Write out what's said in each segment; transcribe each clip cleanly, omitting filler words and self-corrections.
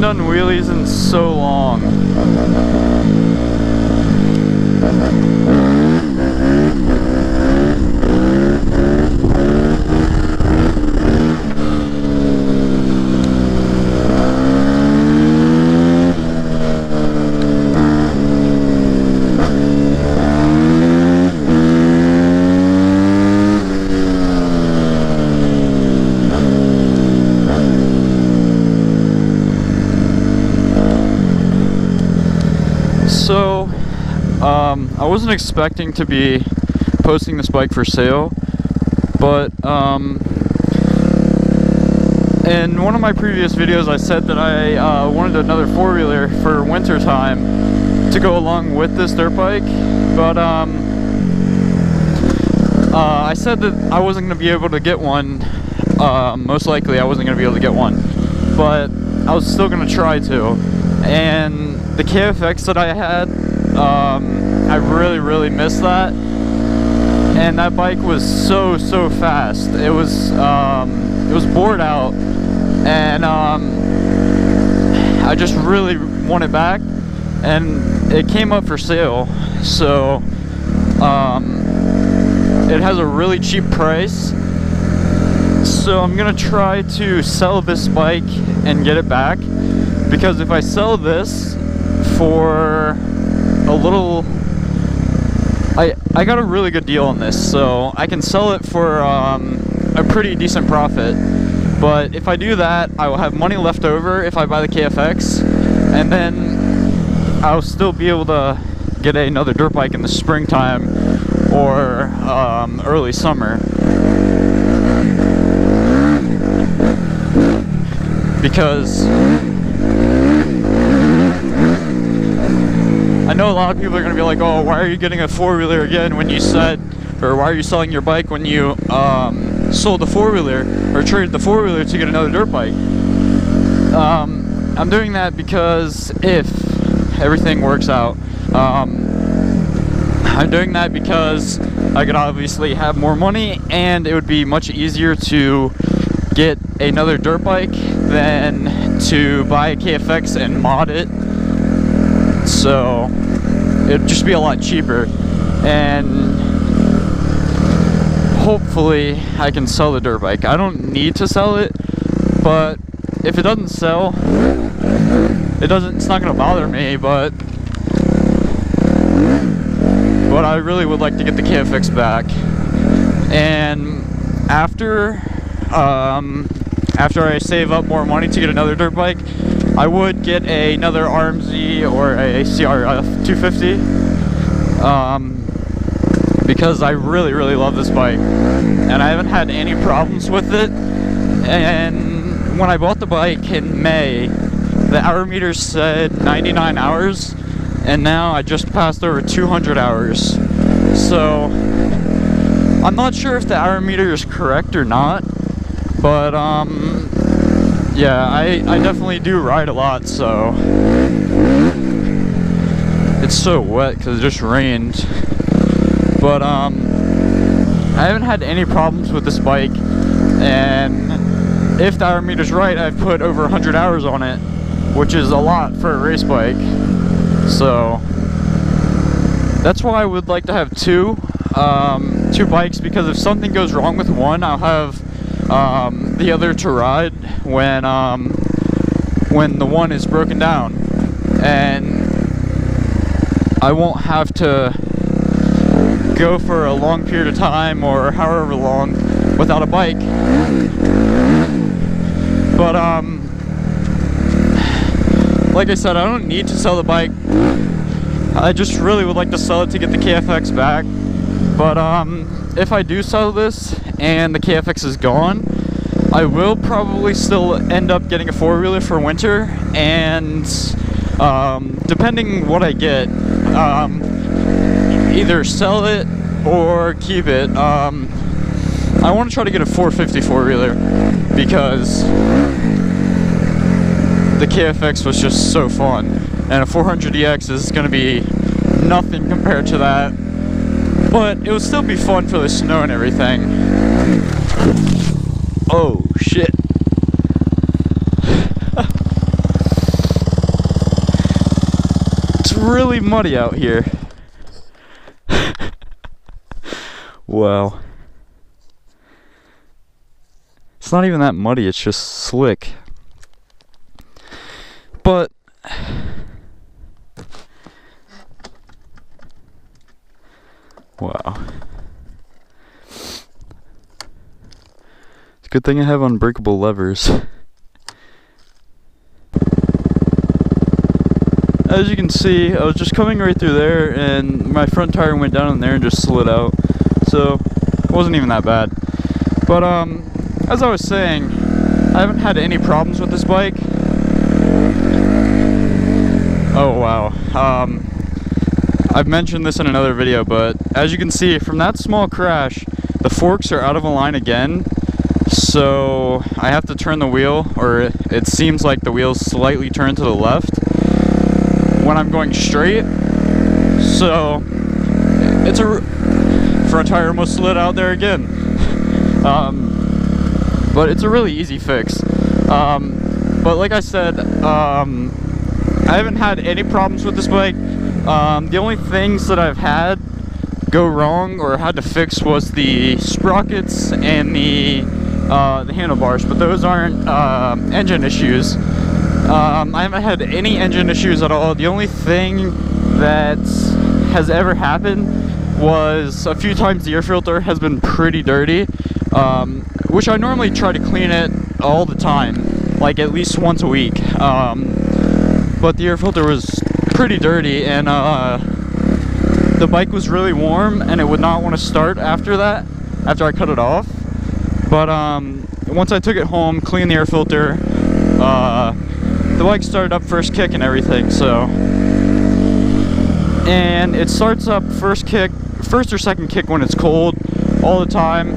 done wheelies in so long. So, I wasn't expecting to be posting this bike for sale, but in one of my previous videos I said that I wanted another four-wheeler for winter time to go along with this dirt bike, but I said that I wasn't going to be able to get one. Most likely I wasn't going to be able to get one, but I was still going to try to. And the KFX that I had, I really missed that. And that bike was so fast. It was bored out, and I just really want it back. And it came up for sale, so it has a really cheap price. So I'm gonna try to sell this bike and get it back, because if I sell this for a little, I got a really good deal on this, so I can sell it for a pretty decent profit. But if I do that, I will have money left over if I buy the KFX, and then I'll still be able to get another dirt bike in the springtime or early summer. Because I know a lot of people are going to be like, oh, why are you getting a four-wheeler again when you said, or why are you selling your bike when you sold the four-wheeler or traded the four-wheeler to get another dirt bike? I'm doing that because if everything works out, I'm doing that because I could obviously have more money, and it would be much easier to get another dirt bike than to buy a KFX and mod it. So it'd just be a lot cheaper, and hopefully I can sell the dirt bike. I don't need to sell it, but if it doesn't sell, it's not gonna bother me, but I really would like to get the KFX back. And after I save up more money to get another dirt bike, I would get another RMZ or a CRF250, because I really love this bike, and I haven't had any problems with it. And when I bought the bike in May, the hour meter said 99 hours, and now I just passed over 200 hours. So I'm not sure if the hour meter is correct or not, but yeah, I definitely do ride a lot. So it's so wet because it just rained, but I haven't had any problems with this bike. And if the hour meter's right, I've put over 100 hours on it, which is a lot for a race bike. So that's why I would like to have two bikes, because if something goes wrong with one, I'll have the other to ride when the one is broken down, and I won't have to go for a long period of time or however long without a bike. But like I said, I don't need to sell the bike. I just really would like to sell it to get the KFX back. But if I do sell this and the KFX is gone, I will probably still end up getting a four-wheeler for winter, and depending what I get, either sell it or keep it. I want to try to get a 450 four-wheeler, because the KFX was just so fun, and a 400EX is going to be nothing compared to that, but it will still be fun for the snow and everything. Oh shit. really muddy out here. Wow. It's not even that muddy, it's just slick. But wow. It's a good thing I have unbreakable levers. As you can see, I was just coming right through there and my front tire went down in there and just slid out. So it wasn't even that bad. But as I was saying, I haven't had any problems with this bike. Oh wow. I've mentioned this in another video, but as you can see from that small crash, the forks are out of line again. So I have to turn the wheel, or it seems like the wheel's slightly turned to the left when I'm going straight. So it's a front tire almost slid out there again. But it's a really easy fix. But like I said, I haven't had any problems with this bike. The only things that I've had go wrong or had to fix was the sprockets and the handlebars, but those aren't engine issues. I haven't had any engine issues at all. The only thing that has ever happened was a few times the air filter has been pretty dirty, which I normally try to clean it all the time, like at least once a week. But the air filter was pretty dirty, and the bike was really warm and it would not want to start after that, after I cut it off. But once I took it home, cleaned the air filter, the bike started up first kick and everything. So, and it starts up first or second kick when it's cold all the time.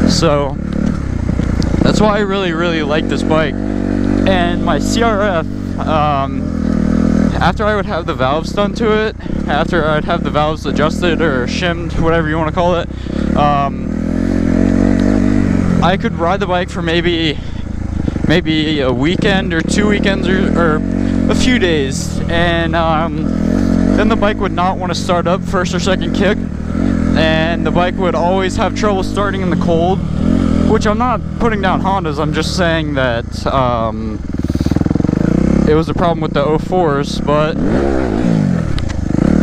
So that's why I really like this bike. And my CRF, after I would have the valves done to it, after I'd have the valves adjusted or shimmed, whatever you want to call it, I could ride the bike for maybe a weekend or 2 weekends or a few days, and then the bike would not want to start up first or second kick, and the bike would always have trouble starting in the cold, which I'm not putting down Hondas. I'm just saying that it was a problem with the 04s, but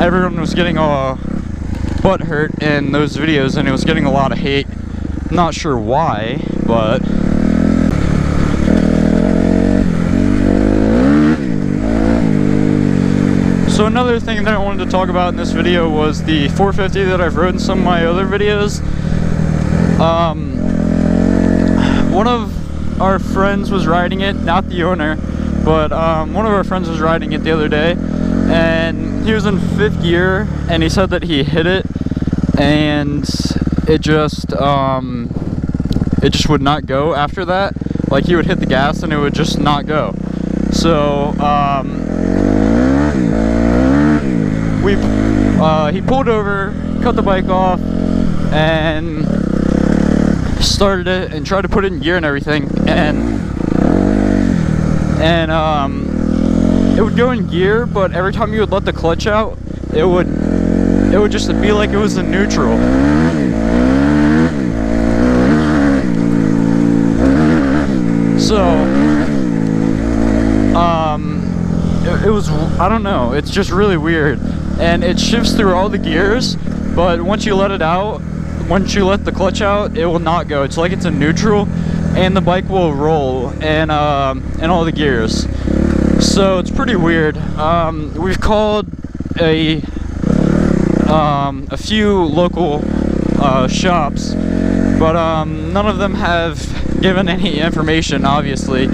everyone was getting all butt hurt in those videos and it was getting a lot of hate. Not sure why, but so another thing that I wanted to talk about in this video was the 450 that I've rode in some of my other videos. One of our friends was riding it, not the owner, but one of our friends was riding it the other day, and he was in 5th gear, and he said that he hit it, and it just would not go after that. Like, he would hit the gas and it would just not go. So he pulled over, cut the bike off, and started it and tried to put it in gear and everything, and it would go in gear, but every time you would let the clutch out, it would just be like it was in neutral. So it was, I don't know, it's just really weird, and it shifts through all the gears, but once you let it out, once you let the clutch out, it will not go. It's like it's in neutral, and the bike will roll and all the gears. So it's pretty weird. We've called a few local shops, but none of them have given any information. Obviously,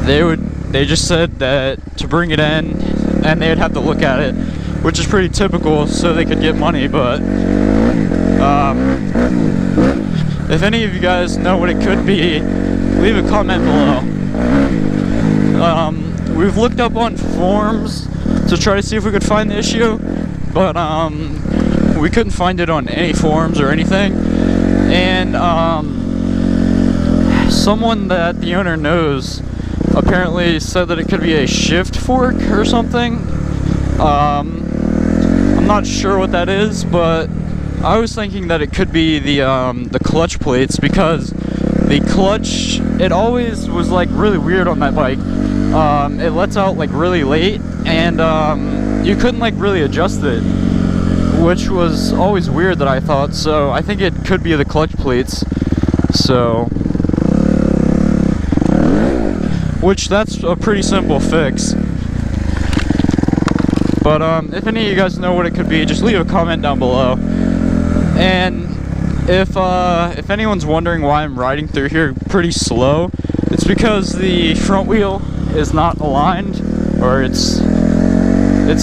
they just said that to bring it in and they would have to look at it, which is pretty typical, so they could get money. But if any of you guys know what it could be, leave a comment below. We've looked up on forums to try to see if we could find the issue, but we couldn't find it on any forums or anything. and someone that the owner knows apparently said that it could be a shift fork or something. I'm not sure what that is, but I was thinking that it could be the clutch plates, because the clutch, it always was like really weird on that bike. It lets out like really late, and you couldn't like really adjust it, which was always weird that I thought. So I think it could be the clutch plates. So, which that's a pretty simple fix. But if any of you guys know what it could be, just leave a comment down below. And if anyone's wondering why I'm riding through here pretty slow, it's because the front wheel is not aligned, or it's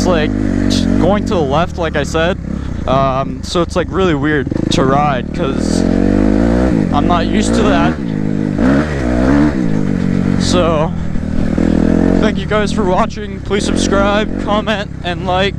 like going to the left, like I said. So it's like really weird to ride because I'm not used to that. So thank you guys for watching. Please subscribe, comment, and like.